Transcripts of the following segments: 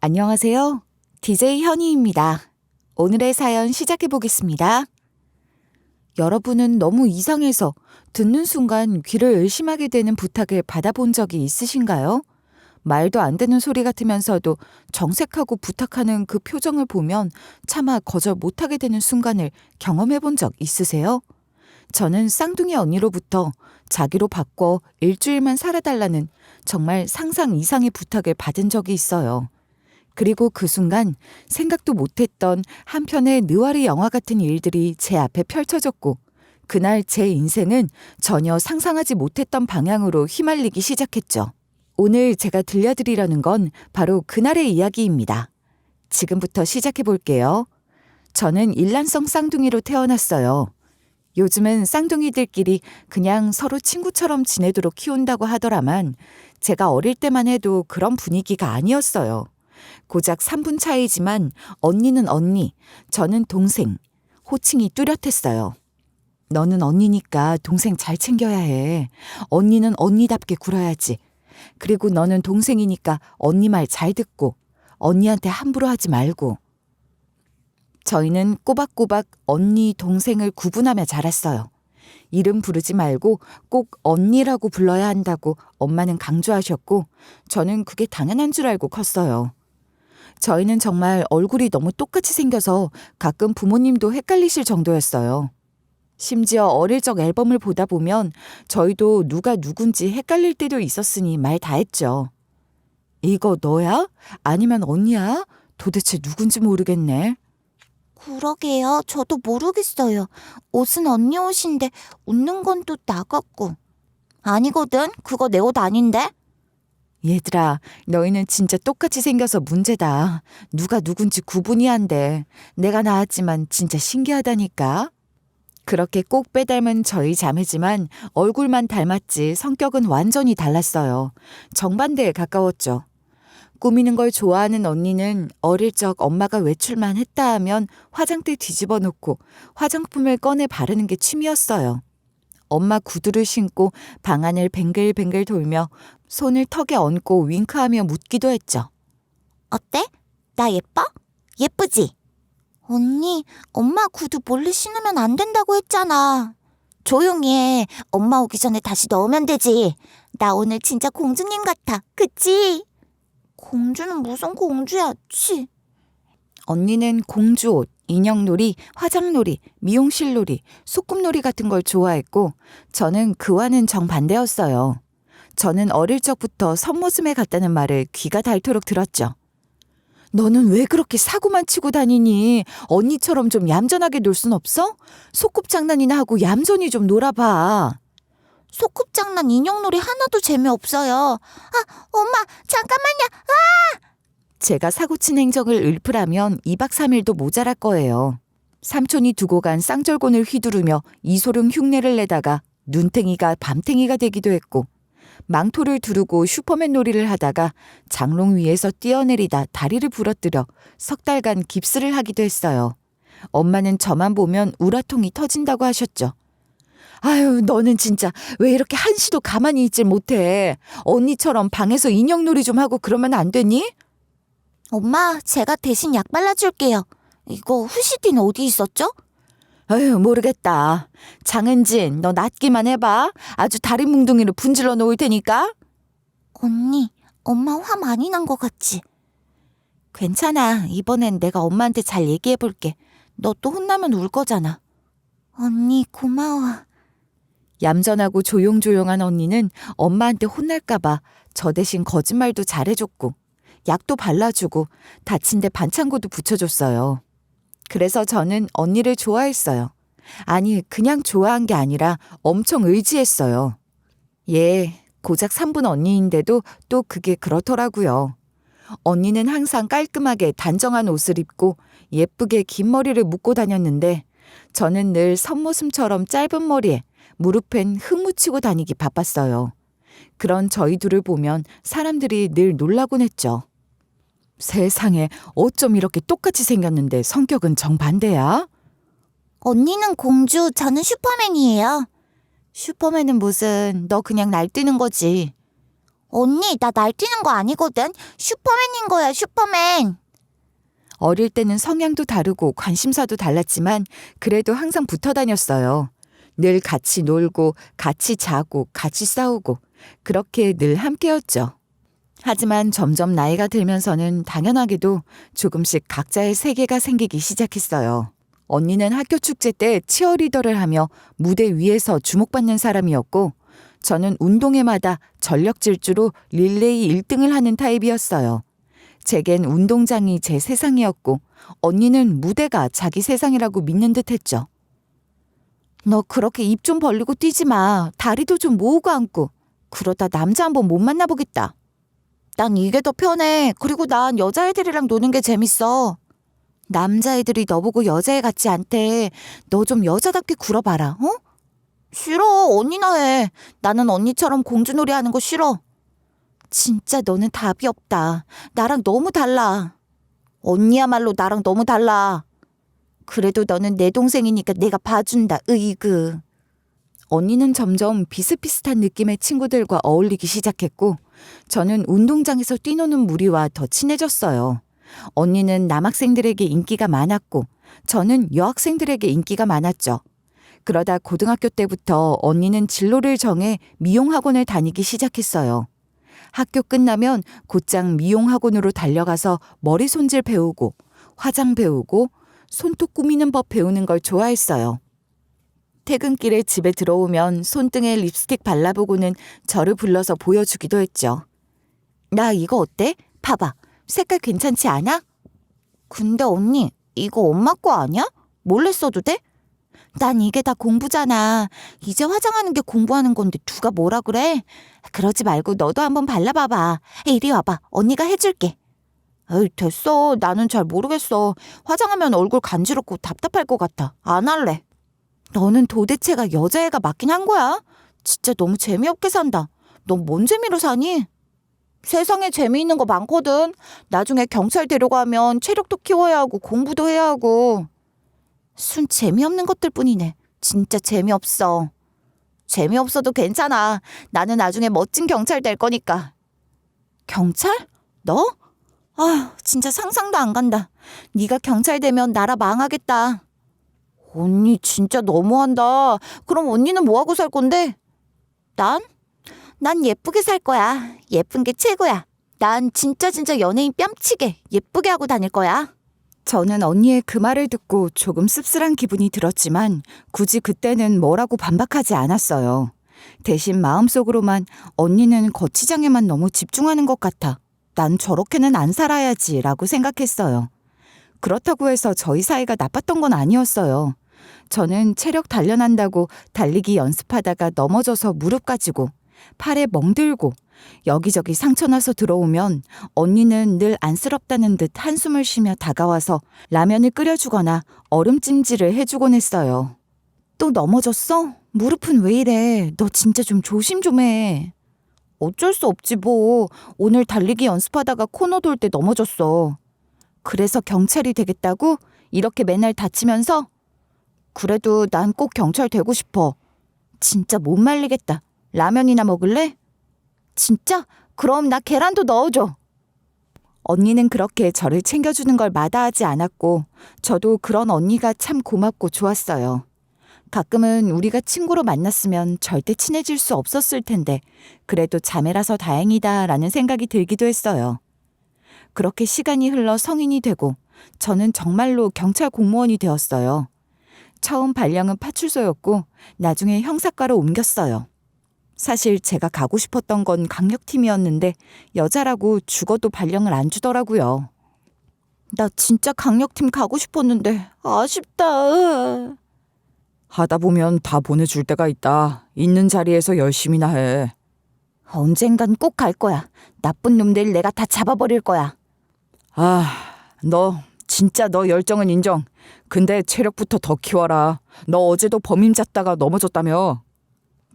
안녕하세요. DJ 현이입니다. 오늘의 사연 시작해 보겠습니다. 여러분은 너무 이상해서 듣는 순간 귀를 의심하게 되는 부탁을 받아본 적이 있으신가요? 말도 안 되는 소리 같으면서도 정색하고 부탁하는 그 표정을 보면 차마 거절 못하게 되는 순간을 경험해 본 적 있으세요? 저는 쌍둥이 언니로부터 자기로 바꿔 일주일만 살아달라는 정말 상상 이상의 부탁을 받은 적이 있어요. 그리고 그 순간 생각도 못했던 한 편의 느와르 영화 같은 일들이 제 앞에 펼쳐졌고 그날 제 인생은 전혀 상상하지 못했던 방향으로 휘말리기 시작했죠. 오늘 제가 들려드리려는 건 바로 그날의 이야기입니다. 지금부터 시작해 볼게요. 저는 일란성 쌍둥이로 태어났어요. 요즘은 쌍둥이들끼리 그냥 서로 친구처럼 지내도록 키운다고 하더라만 제가 어릴 때만 해도 그런 분위기가 아니었어요. 고작 3분 차이지만 언니는 언니, 저는 동생. 호칭이 뚜렷했어요. 너는 언니니까 동생 잘 챙겨야 해. 언니는 언니답게 굴어야지. 그리고 너는 동생이니까 언니 말 잘 듣고 언니한테 함부로 하지 말고. 저희는 꼬박꼬박 언니, 동생을 구분하며 자랐어요. 이름 부르지 말고 꼭 언니라고 불러야 한다고 엄마는 강조하셨고 저는 그게 당연한 줄 알고 컸어요. 저희는 정말 얼굴이 너무 똑같이 생겨서 가끔 부모님도 헷갈리실 정도였어요. 심지어 어릴 적 앨범을 보다 보면 저희도 누가 누군지 헷갈릴 때도 있었으니 말 다 했죠. 이거 너야? 아니면 언니야? 도대체 누군지 모르겠네. 그러게요. 저도 모르겠어요. 옷은 언니 옷인데 웃는 건 또 나 같고. 아니거든. 그거 내 옷 아닌데? 얘들아, 너희는 진짜 똑같이 생겨서 문제다. 누가 누군지 구분이 안 돼. 내가 나았지만 진짜 신기하다니까. 그렇게 꼭 빼닮은 저희 자매지만 얼굴만 닮았지 성격은 완전히 달랐어요. 정반대에 가까웠죠. 꾸미는 걸 좋아하는 언니는 어릴 적 엄마가 외출만 했다 하면 화장대 뒤집어 놓고 화장품을 꺼내 바르는 게 취미였어요. 엄마 구두를 신고 방 안을 뱅글뱅글 돌며 손을 턱에 얹고 윙크하며 묻기도 했죠. 어때? 나 예뻐? 예쁘지? 언니, 엄마 구두 몰래 신으면 안 된다고 했잖아. 조용히 해. 엄마 오기 전에 다시 넣으면 되지. 나 오늘 진짜 공주님 같아. 그치? 공주는 무슨 공주야, 치. 언니는 공주옷, 인형놀이, 화장놀이, 미용실놀이, 소꿉놀이 같은 걸 좋아했고 저는 그와는 정반대였어요. 저는 어릴 적부터 선모습에 갔다는 말을 귀가 닳도록 들었죠. 너는 왜 그렇게 사고만 치고 다니니? 언니처럼 좀 얌전하게 놀 순 없어? 소꿉장난이나 하고 얌전히 좀 놀아봐. 소꿉장난 인형놀이 하나도 재미없어요. 엄마, 잠깐만요. 제가 사고친 행적을 읊으라면 2박 3일도 모자랄 거예요. 삼촌이 두고 간 쌍절곤을 휘두르며 이소룡 흉내를 내다가 눈탱이가 밤탱이가 되기도 했고 망토를 두르고 슈퍼맨 놀이를 하다가 장롱 위에서 뛰어내리다 다리를 부러뜨려 석 달간 깁스를 하기도 했어요. 엄마는 저만 보면 우라통이 터진다고 하셨죠. 아유, 너는 진짜 왜 이렇게 한시도 가만히 있질 못해. 언니처럼 방에서 인형놀이 좀 하고 그러면 안 되니? 엄마, 제가 대신 약 발라줄게요. 이거 후시딘 어디 있었죠? 아유, 모르겠다. 장은진, 너 낫기만 해봐. 아주 다리 뭉둥이로 분질러 놓을 테니까. 언니, 엄마 화 많이 난 것 같지? 괜찮아. 이번엔 내가 엄마한테 잘 얘기해볼게. 너 또 혼나면 울 거잖아. 언니, 고마워. 얌전하고 조용조용한 언니는 엄마한테 혼날까봐 저 대신 거짓말도 잘해줬고 약도 발라주고 다친 데 반창고도 붙여줬어요. 그래서 저는 언니를 좋아했어요. 아니, 그냥 좋아한 게 아니라 엄청 의지했어요. 얘 고작 3분 언니인데도 또 그게 그렇더라고요. 언니는 항상 깔끔하게 단정한 옷을 입고 예쁘게 긴 머리를 묶고 다녔는데 저는 늘 선모습처럼 짧은 머리에 무릎엔 흙 묻히고 다니기 바빴어요. 그런 저희 둘을 보면 사람들이 늘 놀라곤 했죠. 세상에 어쩜 이렇게 똑같이 생겼는데 성격은 정반대야? 언니는 공주, 저는 슈퍼맨이에요. 슈퍼맨은 무슨, 너 그냥 날뛰는 거지. 언니, 나 날뛰는 거 아니거든. 슈퍼맨인 거야, 슈퍼맨. 어릴 때는 성향도 다르고 관심사도 달랐지만 그래도 항상 붙어 다녔어요. 늘 같이 놀고 같이 자고 같이 싸우고 그렇게 늘 함께였죠. 하지만 점점 나이가 들면서는 당연하게도 조금씩 각자의 세계가 생기기 시작했어요. 언니는 학교 축제 때 치어리더를 하며 무대 위에서 주목받는 사람이었고 저는 운동회마다 전력 질주로 릴레이 1등을 하는 타입이었어요. 제겐 운동장이 제 세상이었고 언니는 무대가 자기 세상이라고 믿는 듯했죠. 너 그렇게 입 좀 벌리고 뛰지 마. 다리도 좀 모으고 앉고. 그러다 남자 한번 못 만나보겠다. 난 이게 더 편해. 그리고 난 여자애들이랑 노는 게 재밌어. 남자애들이 너보고 여자애 같지 않대. 너 좀 여자답게 굴어봐라. 어? 싫어. 언니나 해. 나는 언니처럼 공주놀이 하는 거 싫어. 진짜 너는 답이 없다. 나랑 너무 달라. 언니야말로 나랑 너무 달라. 그래도 너는 내 동생이니까 내가 봐준다. 으이그. 언니는 점점 비슷비슷한 느낌의 친구들과 어울리기 시작했고 저는 운동장에서 뛰노는 무리와 더 친해졌어요. 언니는 남학생들에게 인기가 많았고 저는 여학생들에게 인기가 많았죠. 그러다 고등학교 때부터 언니는 진로를 정해 미용학원을 다니기 시작했어요. 학교 끝나면 곧장 미용학원으로 달려가서 머리 손질 배우고 화장 배우고 손톱 꾸미는 법 배우는 걸 좋아했어요. 퇴근길에 집에 들어오면 손등에 립스틱 발라보고는 저를 불러서 보여주기도 했죠. 나 이거 어때? 봐봐. 색깔 괜찮지 않아? 근데 언니, 이거 엄마 거 아니야? 몰래 써도 돼? 난 이게 다 공부잖아. 이제 화장하는 게 공부하는 건데 누가 뭐라 그래? 그러지 말고 너도 한번 발라봐봐. 이리 와봐. 언니가 해줄게. 에이, 됐어. 나는 잘 모르겠어. 화장하면 얼굴 간지럽고 답답할 것 같아. 안 할래. 너는 도대체가 여자애가 맞긴 한 거야? 진짜 너무 재미없게 산다. 넌 뭔 재미로 사니? 세상에 재미있는 거 많거든. 나중에 경찰 데려가면 체력도 키워야 하고 공부도 해야 하고. 순 재미없는 것들 뿐이네. 진짜 재미없어. 재미없어도 괜찮아. 나는 나중에 멋진 경찰 될 거니까. 경찰? 너? 아휴, 진짜 상상도 안 간다. 네가 경찰 되면 나라 망하겠다. 언니 진짜 너무한다. 그럼 언니는 뭐하고 살 건데? 난 예쁘게 살 거야. 예쁜 게 최고야. 난 진짜 연예인 뺨치게 예쁘게 하고 다닐 거야. 저는 언니의 그 말을 듣고 조금 씁쓸한 기분이 들었지만 굳이 그때는 뭐라고 반박하지 않았어요. 대신 마음속으로만 언니는 거치장에만 너무 집중하는 것 같아. 난 저렇게는 안 살아야지 라고 생각했어요. 그렇다고 해서 저희 사이가 나빴던 건 아니었어요. 저는 체력 단련한다고 달리기 연습하다가 넘어져서 무릎 까지고 팔에 멍들고 여기저기 상처 나서 들어오면 언니는 늘 안쓰럽다는 듯 한숨을 쉬며 다가와서 라면을 끓여주거나 얼음찜질을 해주곤 했어요. 또 넘어졌어? 무릎은 왜 이래? 너 진짜 좀 조심 좀 해. 어쩔 수 없지 뭐. 오늘 달리기 연습하다가 코너 돌 때 넘어졌어. 그래서 경찰이 되겠다고? 이렇게 맨날 다치면서? 그래도 난 꼭 경찰 되고 싶어. 진짜 못 말리겠다. 라면이나 먹을래? 진짜? 그럼 나 계란도 넣어줘. 언니는 그렇게 저를 챙겨주는 걸 마다하지 않았고 저도 그런 언니가 참 고맙고 좋았어요. 가끔은 우리가 친구로 만났으면 절대 친해질 수 없었을 텐데 그래도 자매라서 다행이다 라는 생각이 들기도 했어요. 그렇게 시간이 흘러 성인이 되고 저는 정말로 경찰 공무원이 되었어요. 처음 발령은 파출소였고 나중에 형사과로 옮겼어요. 사실 제가 가고 싶었던 건 강력팀이었는데 여자라고 죽어도 발령을 안 주더라고요. 나 진짜 강력팀 가고 싶었는데 아쉽다. 하다 보면 다 보내줄 때가 있다. 있는 자리에서 열심히나 해. 언젠간 꼭 갈 거야. 나쁜 놈들 내가 다 잡아버릴 거야. 아, 너 진짜 너 열정은 인정. 근데 체력부터 더 키워라. 너 어제도 범인 잡다가 넘어졌다며.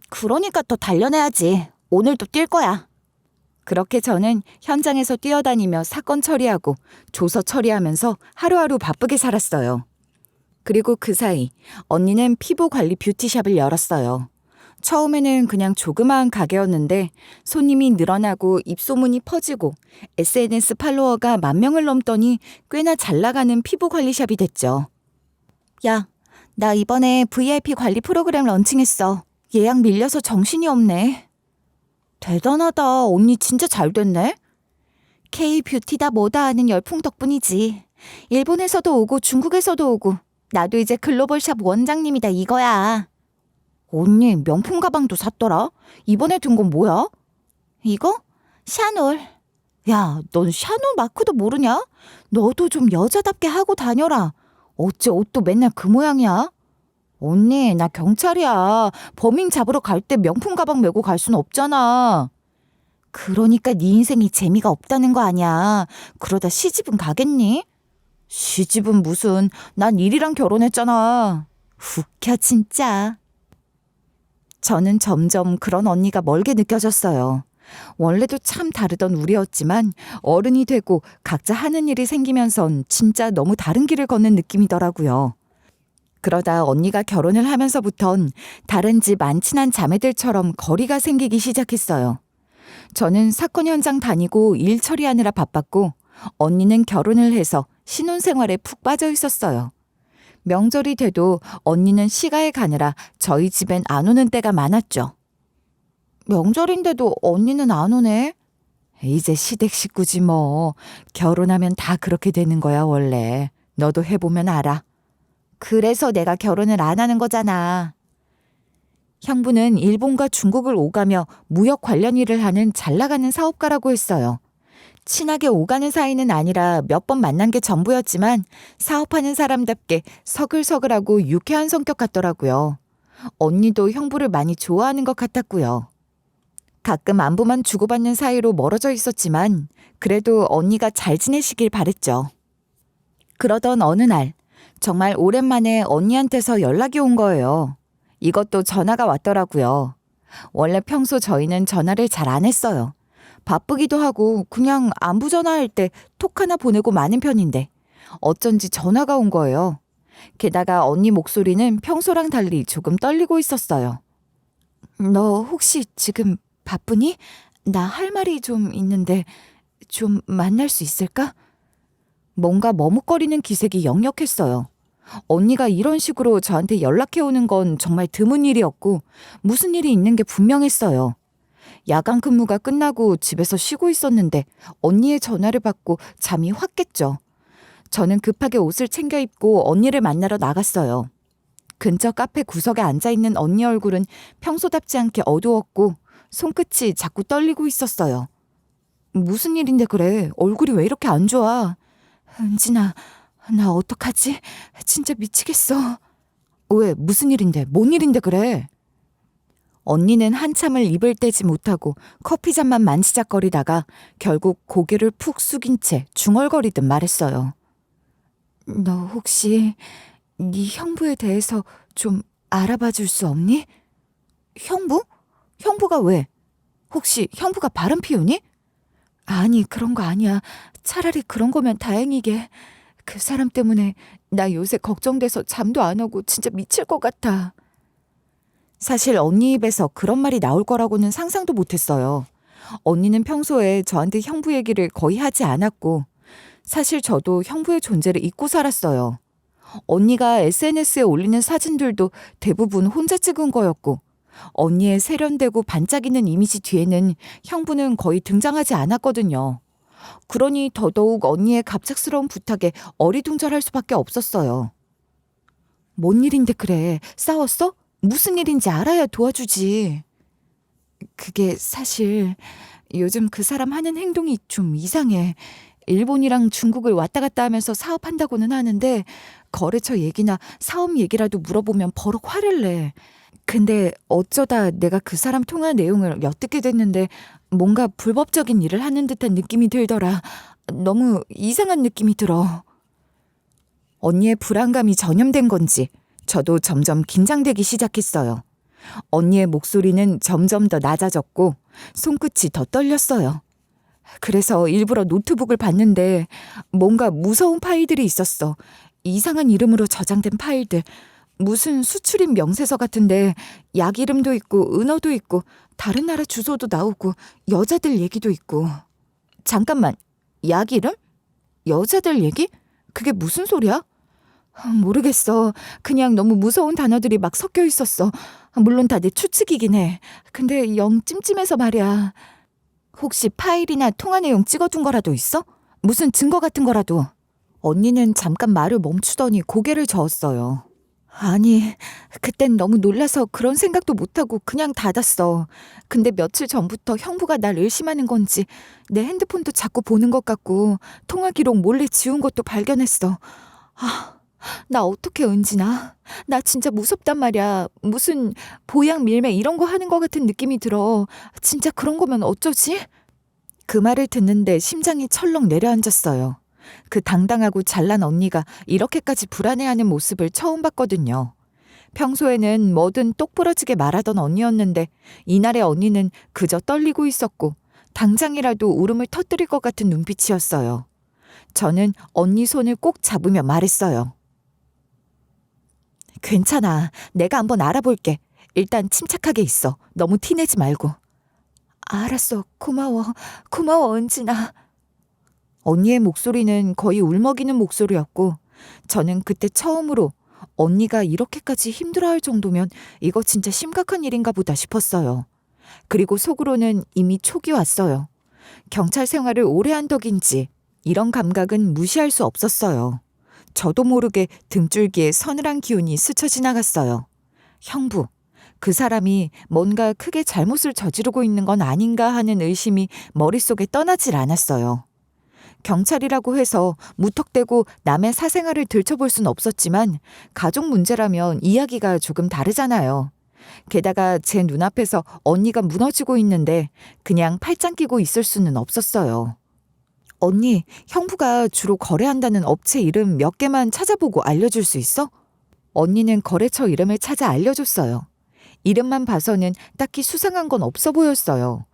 그러니까 더 단련해야지. 오늘도 뛸 거야. 그렇게 저는 현장에서 뛰어다니며 사건 처리하고 조서 처리하면서 하루하루 바쁘게 살았어요. 그리고 그 사이 언니는 피부 관리 뷰티샵을 열었어요. 처음에는 그냥 조그마한 가게였는데 손님이 늘어나고 입소문이 퍼지고 SNS 팔로워가 10,000명을 넘더니 꽤나 잘 나가는 피부 관리샵이 됐죠. 야, 나 이번에 VIP 관리 프로그램 런칭했어. 예약 밀려서 정신이 없네. 대단하다. 언니 진짜 잘 됐네. K-뷰티다 뭐다 하는 열풍 덕분이지. 일본에서도 오고 중국에서도 오고 나도 이제 글로벌샵 원장님이다 이거야. 언니 명품 가방도 샀더라. 이번에 든 건 뭐야? 이거? 샤놀. 야, 넌 샤놀 마크도 모르냐? 너도 좀 여자답게 하고 다녀라. 어째 옷도 맨날 그 모양이야? 언니, 나 경찰이야. 범인 잡으러 갈 때 명품 가방 메고 갈 순 없잖아. 그러니까 네 인생이 재미가 없다는 거 아니야. 그러다 시집은 가겠니? 시집은 무슨, 난 일이랑 결혼했잖아. 웃겨 진짜. 저는 점점 그런 언니가 멀게 느껴졌어요. 원래도 참 다르던 우리였지만 어른이 되고 각자 하는 일이 생기면선 진짜 너무 다른 길을 걷는 느낌이더라고요. 그러다 언니가 결혼을 하면서부턴 다른 집 안 친한 자매들처럼 거리가 생기기 시작했어요. 저는 사건 현장 다니고 일 처리하느라 바빴고 언니는 결혼을 해서 신혼생활에 푹 빠져 있었어요. 명절이 돼도 언니는 시가에 가느라 저희 집엔 안 오는 때가 많았죠. 명절인데도 언니는 안 오네? 이제 시댁 식구지 뭐. 결혼하면 다 그렇게 되는 거야 원래. 너도 해보면 알아. 그래서 내가 결혼을 안 하는 거잖아. 형부는 일본과 중국을 오가며 무역 관련 일을 하는 잘 나가는 사업가라고 했어요. 친하게 오가는 사이는 아니라 몇 번 만난 게 전부였지만 사업하는 사람답게 서글서글하고 유쾌한 성격 같더라고요. 언니도 형부를 많이 좋아하는 것 같았고요. 가끔 안부만 주고받는 사이로 멀어져 있었지만 그래도 언니가 잘 지내시길 바랬죠. 그러던 어느 날 정말 오랜만에 언니한테서 연락이 온 거예요. 이것도 전화가 왔더라고요. 원래 평소 저희는 전화를 잘 안 했어요. 바쁘기도 하고 그냥 안부 전화할 때 톡 하나 보내고 마는 편인데 어쩐지 전화가 온 거예요. 게다가 언니 목소리는 평소랑 달리 조금 떨리고 있었어요. 너 혹시 지금 바쁘니? 나 할 말이 좀 있는데 좀 만날 수 있을까? 뭔가 머뭇거리는 기색이 역력했어요. 언니가 이런 식으로 저한테 연락해 오는 건 정말 드문 일이었고 무슨 일이 있는 게 분명했어요. 야간 근무가 끝나고 집에서 쉬고 있었는데 언니의 전화를 받고 잠이 확 깼죠. 저는 급하게 옷을 챙겨 입고 언니를 만나러 나갔어요. 근처 카페 구석에 앉아있는 언니 얼굴은 평소답지 않게 어두웠고 손끝이 자꾸 떨리고 있었어요. 무슨 일인데 그래? 얼굴이 왜 이렇게 안 좋아? 은진아, 나 어떡하지? 진짜 미치겠어. 왜? 무슨 일인데? 뭔 일인데 그래? 언니는 한참을 입을 떼지 못하고 커피잔만 만지작거리다가 결국 고개를 푹 숙인 채 중얼거리듯 말했어요. 너 혹시 네 형부에 대해서 좀 알아봐 줄 수 없니? 형부? 형부가 왜? 혹시 형부가 바람 피우니? 아니, 그런 거 아니야. 차라리 그런 거면 다행이게. 그 사람 때문에 나 요새 걱정돼서 잠도 안 오고 진짜 미칠 것 같아. 사실 언니 입에서 그런 말이 나올 거라고는 상상도 못했어요. 언니는 평소에 저한테 형부 얘기를 거의 하지 않았고 사실 저도 형부의 존재를 잊고 살았어요. 언니가 SNS에 올리는 사진들도 대부분 혼자 찍은 거였고 언니의 세련되고 반짝이는 이미지 뒤에는 형부는 거의 등장하지 않았거든요. 그러니 더더욱 언니의 갑작스러운 부탁에 어리둥절할 수밖에 없었어요. 뭔 일인데 그래? 싸웠어? 무슨 일인지 알아야 도와주지. 그게 사실 요즘 그 사람 하는 행동이 좀 이상해. 일본이랑 중국을 왔다 갔다 하면서 사업한다고는 하는데 거래처 얘기나 사업 얘기라도 물어보면 버럭 화를 내. 근데 어쩌다 내가 그 사람 통화 내용을 엿듣게 됐는데 뭔가 불법적인 일을 하는 듯한 느낌이 들더라. 너무 이상한 느낌이 들어. 언니의 불안감이 전염된 건지 저도 점점 긴장되기 시작했어요. 언니의 목소리는 점점 더 낮아졌고 손끝이 더 떨렸어요. 그래서 일부러 노트북을 봤는데 뭔가 무서운 파일들이 있었어. 이상한 이름으로 저장된 파일들. 무슨 수출입 명세서 같은데 약 이름도 있고 은어도 있고 다른 나라 주소도 나오고 여자들 얘기도 있고. 잠깐만, 약 이름? 여자들 얘기? 그게 무슨 소리야? 모르겠어. 그냥 너무 무서운 단어들이 막 섞여 있었어. 물론 다 내 추측이긴 해. 근데 영 찜찜해서 말이야. 혹시 파일이나 통화 내용 찍어둔 거라도 있어? 무슨 증거 같은 거라도. 언니는 잠깐 말을 멈추더니 고개를 저었어요. 아니, 그땐 너무 놀라서 그런 생각도 못하고 그냥 닫았어. 근데 며칠 전부터 형부가 날 의심하는 건지 내 핸드폰도 자꾸 보는 것 같고 통화 기록 몰래 지운 것도 발견했어. 나 어떻게 은지나? 나 진짜 무섭단 말이야. 무슨 보양 밀매 이런 거 하는 것 같은 느낌이 들어. 진짜 그런 거면 어쩌지? 그 말을 듣는데 심장이 철렁 내려앉았어요. 그 당당하고 잘난 언니가 이렇게까지 불안해하는 모습을 처음 봤거든요. 평소에는 뭐든 똑부러지게 말하던 언니였는데 이날의 언니는 그저 떨리고 있었고 당장이라도 울음을 터뜨릴 것 같은 눈빛이었어요. 저는 언니 손을 꼭 잡으며 말했어요. 괜찮아. 내가 한번 알아볼게. 일단 침착하게 있어. 너무 티내지 말고. 알았어. 고마워. 고마워, 은진아. 언니의 목소리는 거의 울먹이는 목소리였고 저는 그때 처음으로 언니가 이렇게까지 힘들어할 정도면 이거 진짜 심각한 일인가 보다 싶었어요. 그리고 속으로는 이미 촉이 왔어요. 경찰 생활을 오래 한 덕인지 이런 감각은 무시할 수 없었어요. 저도 모르게 등줄기에 서늘한 기운이 스쳐 지나갔어요. 형부, 그 사람이 뭔가 크게 잘못을 저지르고 있는 건 아닌가 하는 의심이 머릿속에 떠나질 않았어요. 경찰이라고 해서 무턱대고 남의 사생활을 들춰볼 순 없었지만 가족 문제라면 이야기가 조금 다르잖아요. 게다가 제 눈앞에서 언니가 무너지고 있는데 그냥 팔짱 끼고 있을 수는 없었어요. 언니, 형부가 주로 거래한다는 업체 이름 몇 개만 찾아보고 알려줄 수 있어? 언니는 거래처 이름을 찾아 알려줬어요. 이름만 봐서는 딱히 수상한 건 없어 보였어요.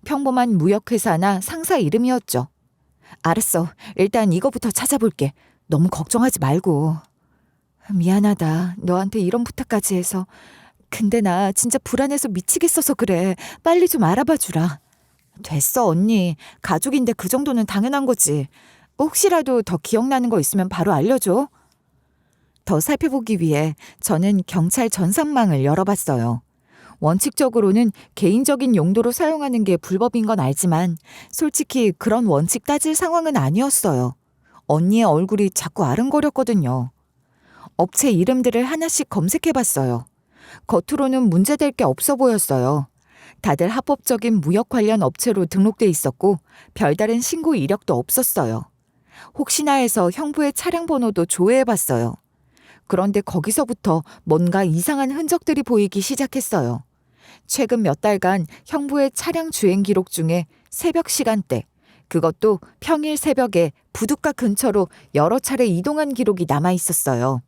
평범한 무역회사나 상사 이름이었죠. 알았어. 일단 이거부터 찾아볼게. 너무 걱정하지 말고. 미안하다. 너한테 이런 부탁까지 해서. 근데 나 진짜 불안해서 미치겠어서 그래. 빨리 좀 알아봐 주라. 됐어, 언니. 가족인데 그 정도는 당연한 거지. 혹시라도 더 기억나는 거 있으면 바로 알려줘. 더 살펴보기 위해 저는 경찰 전산망을 열어봤어요. 원칙적으로는 개인적인 용도로 사용하는 게 불법인 건 알지만 솔직히 그런 원칙 따질 상황은 아니었어요. 언니의 얼굴이 자꾸 아른거렸거든요. 업체 이름들을 하나씩 검색해봤어요. 겉으로는 문제될 게 없어 보였어요. 다들 합법적인 무역 관련 업체로 등록돼 있었고 별다른 신고 이력도 없었어요. 혹시나 해서 형부의 차량 번호도 조회해봤어요. 그런데 거기서부터 뭔가 이상한 흔적들이 보이기 시작했어요. 최근 몇 달간 형부의 차량 주행 기록 중에 새벽 시간대, 그것도 평일 새벽에 부둣가 근처로 여러 차례 이동한 기록이 남아 있었어요.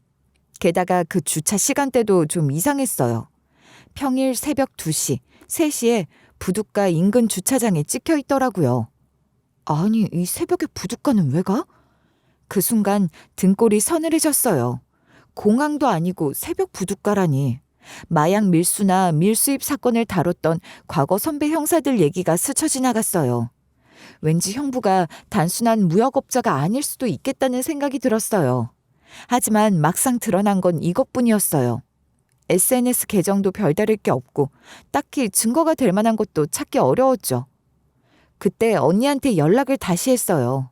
게다가 그 주차 시간대도 좀 이상했어요. 평일 새벽 2시, 3시에 부둣가 인근 주차장에 찍혀 있더라고요. 아니, 이 새벽에 부둣가는 왜 가? 그 순간 등골이 서늘해졌어요. 공항도 아니고 새벽 부둣가라니. 마약 밀수나 밀수입 사건을 다뤘던 과거 선배 형사들 얘기가 스쳐 지나갔어요. 왠지 형부가 단순한 무역업자가 아닐 수도 있겠다는 생각이 들었어요. 하지만 막상 드러난 건 이것뿐이었어요. SNS 계정도 별다를 게 없고 딱히 증거가 될 만한 것도 찾기 어려웠죠. 그때 언니한테 연락을 다시 했어요.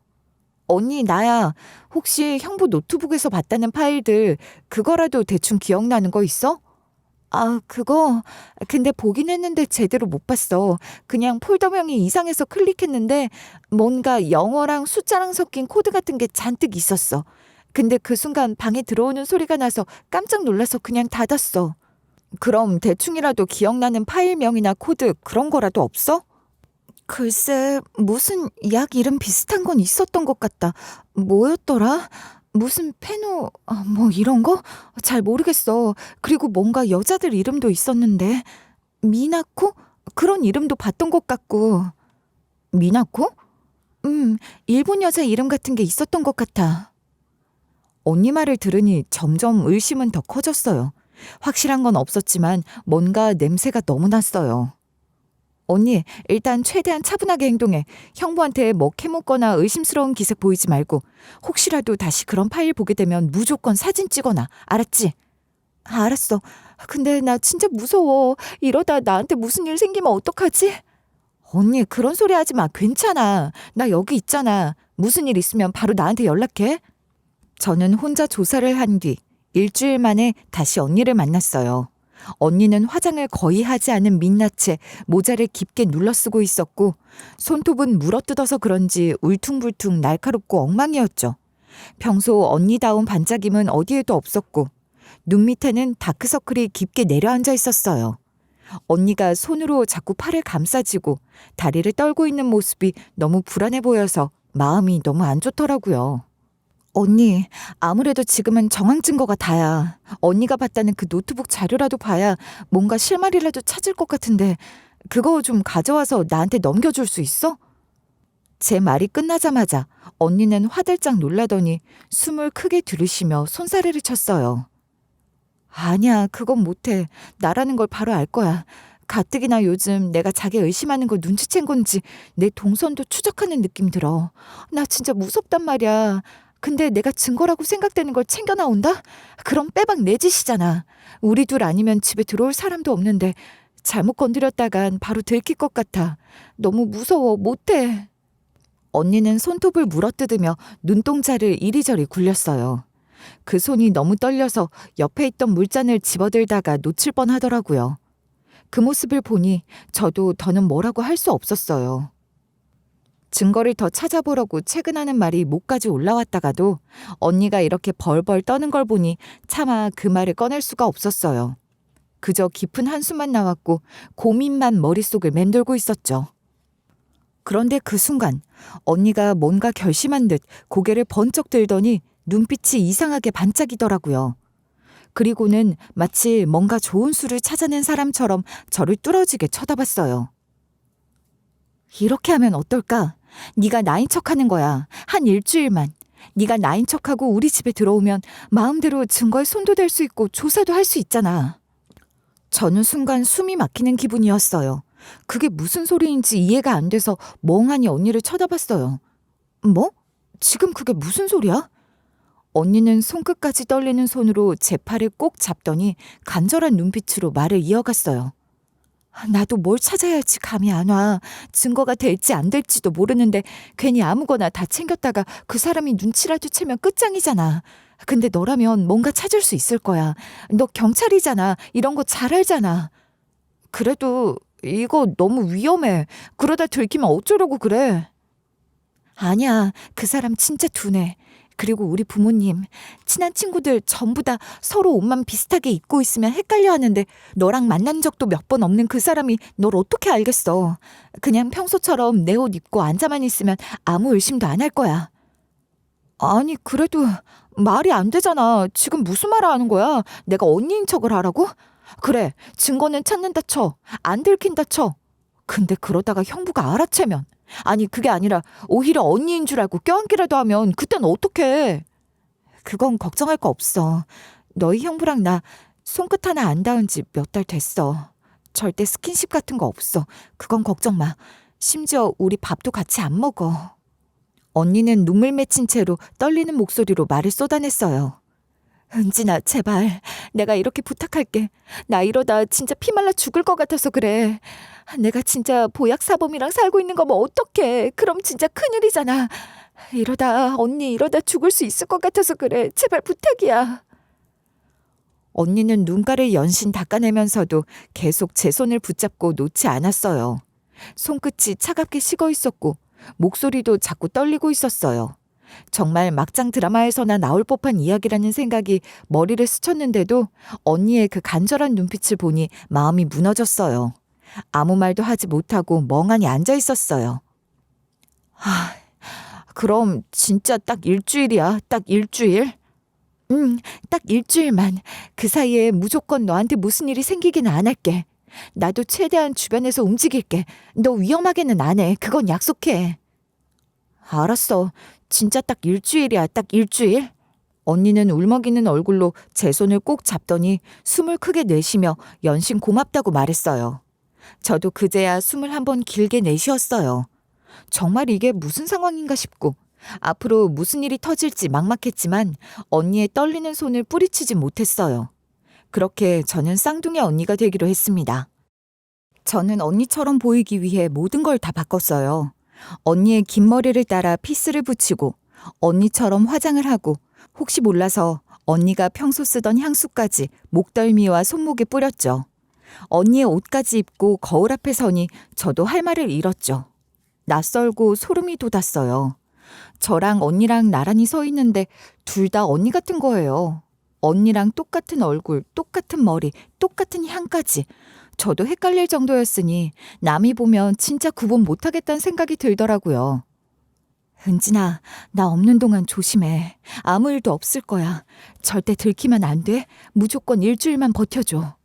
언니, 나야. 혹시 형부 노트북에서 봤다는 파일들 그거라도 대충 기억나는 거 있어? 그거 근데 보긴 했는데 제대로 못 봤어. 그냥 폴더명이 이상해서 클릭했는데 뭔가 영어랑 숫자랑 섞인 코드 같은 게 잔뜩 있었어. 근데 그 순간 방에 들어오는 소리가 나서 깜짝 놀라서 그냥 닫았어. 그럼 대충이라도 기억나는 파일명이나 코드 그런 거라도 없어? 글쎄, 무슨 약 이름 비슷한 건 있었던 것 같다. 뭐였더라? 무슨 페노, 뭐 이런 거? 잘 모르겠어. 그리고 뭔가 여자들 이름도 있었는데. 미나코? 그런 이름도 봤던 것 같고. 미나코? 일본 여자 이름 같은 게 있었던 것 같아. 언니 말을 들으니 점점 의심은 더 커졌어요. 확실한 건 없었지만 뭔가 냄새가 너무 났어요. 언니, 일단 최대한 차분하게 행동해. 형부한테 뭐 캐묻거나 의심스러운 기색 보이지 말고 혹시라도 다시 그런 파일 보게 되면 무조건 사진 찍어놔. 알았지? 알았어. 근데 나 진짜 무서워. 이러다 나한테 무슨 일 생기면 어떡하지? 언니, 그런 소리 하지 마. 괜찮아. 나 여기 있잖아. 무슨 일 있으면 바로 나한테 연락해. 저는 혼자 조사를 한 뒤 일주일 만에 다시 언니를 만났어요. 언니는 화장을 거의 하지 않은 민낯에 모자를 깊게 눌러쓰고 있었고 손톱은 물어뜯어서 그런지 울퉁불퉁 날카롭고 엉망이었죠. 평소 언니다운 반짝임은 어디에도 없었고 눈 밑에는 다크서클이 깊게 내려앉아 있었어요. 언니가 손으로 자꾸 팔을 감싸쥐고 다리를 떨고 있는 모습이 너무 불안해 보여서 마음이 너무 안 좋더라고요. 언니, 아무래도 지금은 정황 증거가 다야. 언니가 봤다는 그 노트북 자료라도 봐야 뭔가 실마리라도 찾을 것 같은데 그거 좀 가져와서 나한테 넘겨줄 수 있어? 제 말이 끝나자마자 언니는 화들짝 놀라더니 숨을 크게 들이쉬며 손사래를 쳤어요. 아니야, 그건 못해. 나라는 걸 바로 알 거야. 가뜩이나 요즘 내가 자기 의심하는 걸 눈치챈 건지 내 동선도 추적하는 느낌 들어. 나 진짜 무섭단 말이야. 근데 내가 증거라고 생각되는 걸 챙겨 나온다? 그럼 빼박 내 짓이잖아. 우리 둘 아니면 집에 들어올 사람도 없는데 잘못 건드렸다간 바로 들킬 것 같아. 너무 무서워. 못해. 언니는 손톱을 물어뜯으며 눈동자를 이리저리 굴렸어요. 그 손이 너무 떨려서 옆에 있던 물잔을 집어들다가 놓칠 뻔하더라고요. 그 모습을 보니 저도 더는 뭐라고 할 수 없었어요. 증거를 더 찾아보려고 퇴근하는 말이 목까지 올라왔다가도 언니가 이렇게 벌벌 떠는 걸 보니 차마 그 말을 꺼낼 수가 없었어요. 그저 깊은 한숨만 나왔고 고민만 머릿속을 맴돌고 있었죠. 그런데 그 순간 언니가 뭔가 결심한 듯 고개를 번쩍 들더니 눈빛이 이상하게 반짝이더라고요. 그리고는 마치 뭔가 좋은 수를 찾아낸 사람처럼 저를 뚫어지게 쳐다봤어요. 이렇게 하면 어떨까? 네가 나인 척하는 거야. 한 일주일만. 네가 나인 척하고 우리 집에 들어오면 마음대로 증거에 손도 댈 수 있고 조사도 할 수 있잖아. 저는 순간 숨이 막히는 기분이었어요. 그게 무슨 소리인지 이해가 안 돼서 멍하니 언니를 쳐다봤어요. 뭐? 지금 그게 무슨 소리야? 언니는 손끝까지 떨리는 손으로 제 팔을 꼭 잡더니 간절한 눈빛으로 말을 이어갔어요. 나도 뭘 찾아야 할지 감이 안 와. 증거가 될지 안 될지도 모르는데 괜히 아무거나 다 챙겼다가 그 사람이 눈치라도 채면 끝장이잖아. 근데 너라면 뭔가 찾을 수 있을 거야. 너 경찰이잖아. 이런 거 잘 알잖아. 그래도 이거 너무 위험해. 그러다 들키면 어쩌려고 그래. 아니야. 그 사람 진짜 둔해. 그리고 우리 부모님, 친한 친구들 전부 다 서로 옷만 비슷하게 입고 있으면 헷갈려 하는데 너랑 만난 적도 몇 번 없는 그 사람이 널 어떻게 알겠어. 그냥 평소처럼 내 옷 입고 앉아만 있으면 아무 의심도 안 할 거야. 아니, 그래도 말이 안 되잖아. 지금 무슨 말을 하는 거야? 내가 언니인 척을 하라고? 그래, 증거는 찾는다 쳐. 안 들킨다 쳐. 근데 그러다가 형부가 알아채면. 아니, 그게 아니라 오히려 언니인 줄 알고 껴안기라도 하면 그땐 어떡해. 그건 걱정할 거 없어. 너희 형부랑 나 손끝 하나 안 닿은 지 몇 달 됐어. 절대 스킨십 같은 거 없어. 그건 걱정 마. 심지어 우리 밥도 같이 안 먹어. 언니는 눈물 맺힌 채로 떨리는 목소리로 말을 쏟아냈어요. 은진아, 제발. 내가 이렇게 부탁할게. 나 이러다 진짜 피말라 죽을 것 같아서 그래. 내가 진짜 보약사범이랑 살고 있는 거면 어떡해. 그럼 진짜 큰일이잖아. 이러다 죽을 수 있을 것 같아서 그래. 제발 부탁이야. 언니는 눈가를 연신 닦아내면서도 계속 제 손을 붙잡고 놓지 않았어요. 손끝이 차갑게 식어 있었고 목소리도 자꾸 떨리고 있었어요. 정말 막장 드라마에서나 나올 법한 이야기라는 생각이 머리를 스쳤는데도 언니의 그 간절한 눈빛을 보니 마음이 무너졌어요. 아무 말도 하지 못하고 멍하니 앉아 있었어요. 그럼 진짜 딱 일주일이야. 딱 일주일? 딱 일주일만. 그 사이에 무조건 너한테 무슨 일이 생기기는 안 할게. 나도 최대한 주변에서 움직일게. 너 위험하게는 안 해. 그건 약속해. 알았어. 진짜 딱 일주일이야. 딱 일주일? 언니는 울먹이는 얼굴로 제 손을 꼭 잡더니 숨을 크게 내쉬며 연신 고맙다고 말했어요. 저도 그제야 숨을 한번 길게 내쉬었어요. 정말 이게 무슨 상황인가 싶고 앞으로 무슨 일이 터질지 막막했지만 언니의 떨리는 손을 뿌리치지 못했어요. 그렇게 저는 쌍둥이 언니가 되기로 했습니다. 저는 언니처럼 보이기 위해 모든 걸 다 바꿨어요. 언니의 긴 머리를 따라 피스를 붙이고 언니처럼 화장을 하고 혹시 몰라서 언니가 평소 쓰던 향수까지 목덜미와 손목에 뿌렸죠. 언니의 옷까지 입고 거울 앞에 서니 저도 할 말을 잃었죠. 낯설고 소름이 돋았어요. 저랑 언니랑 나란히 서 있는데 둘 다 언니 같은 거예요. 언니랑 똑같은 얼굴, 똑같은 머리, 똑같은 향까지. 저도 헷갈릴 정도였으니 남이 보면 진짜 구분 못하겠다는 생각이 들더라고요. 은진아, 나 없는 동안 조심해. 아무 일도 없을 거야. 절대 들키면 안 돼. 무조건 일주일만 버텨줘.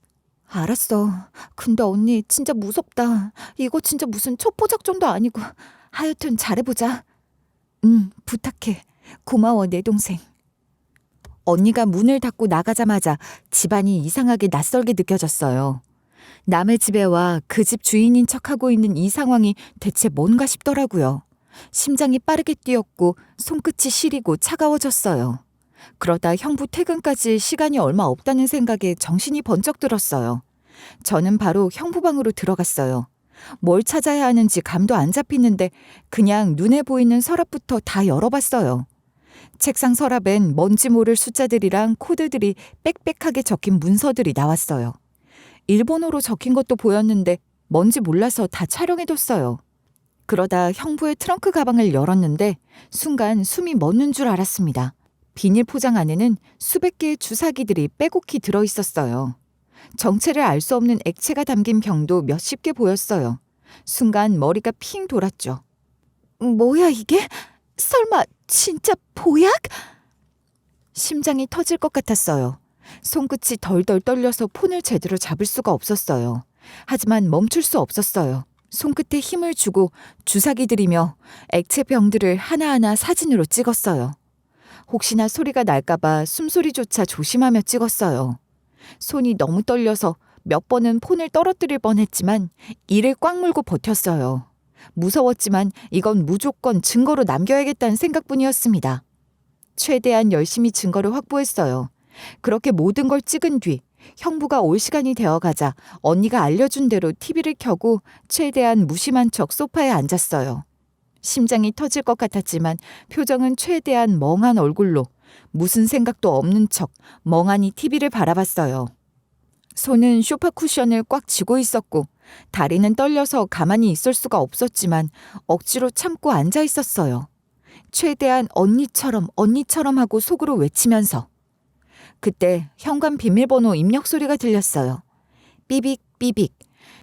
알았어. 근데 언니 진짜 무섭다. 이거 진짜 무슨 첩보작전도 아니고. 하여튼 잘해보자. 부탁해. 고마워, 내 동생. 언니가 문을 닫고 나가자마자 집안이 이상하게 낯설게 느껴졌어요. 남의 집에 와 그 집 주인인 척하고 있는 이 상황이 대체 뭔가 싶더라고요. 심장이 빠르게 뛰었고 손끝이 시리고 차가워졌어요. 그러다 형부 퇴근까지 시간이 얼마 없다는 생각에 정신이 번쩍 들었어요. 저는 바로 형부 방으로 들어갔어요. 뭘 찾아야 하는지 감도 안 잡히는데 그냥 눈에 보이는 서랍부터 다 열어봤어요. 책상 서랍엔 뭔지 모를 숫자들이랑 코드들이 빽빽하게 적힌 문서들이 나왔어요. 일본어로 적힌 것도 보였는데 뭔지 몰라서 다 촬영해뒀어요. 그러다 형부의 트렁크 가방을 열었는데 순간 숨이 멎는 줄 알았습니다. 비닐 포장 안에는 수백 개의 주사기들이 빼곡히 들어있었어요. 정체를 알 수 없는 액체가 담긴 병도 몇십 개 보였어요. 순간 머리가 핑 돌았죠. 뭐야 이게? 설마 진짜 보약? 심장이 터질 것 같았어요. 손끝이 덜덜 떨려서 폰을 제대로 잡을 수가 없었어요. 하지만 멈출 수 없었어요. 손끝에 힘을 주고 주사기 들이며 액체 병들을 하나하나 사진으로 찍었어요. 혹시나 소리가 날까봐 숨소리조차 조심하며 찍었어요. 손이 너무 떨려서 몇 번은 폰을 떨어뜨릴 뻔했지만 이를 꽉 물고 버텼어요. 무서웠지만 이건 무조건 증거로 남겨야겠다는 생각뿐이었습니다. 최대한 열심히 증거를 확보했어요. 그렇게 모든 걸 찍은 뒤 형부가 올 시간이 되어가자 언니가 알려준 대로 TV를 켜고 최대한 무심한 척 소파에 앉았어요. 심장이 터질 것 같았지만 표정은 최대한 멍한 얼굴로 무슨 생각도 없는 척 멍하니 TV를 바라봤어요. 손은 소파 쿠션을 꽉 쥐고 있었고 다리는 떨려서 가만히 있을 수가 없었지만 억지로 참고 앉아 있었어요. 최대한 언니처럼 하고 속으로 외치면서. 그때 현관 비밀번호 입력 소리가 들렸어요. 삐빅 삐빅.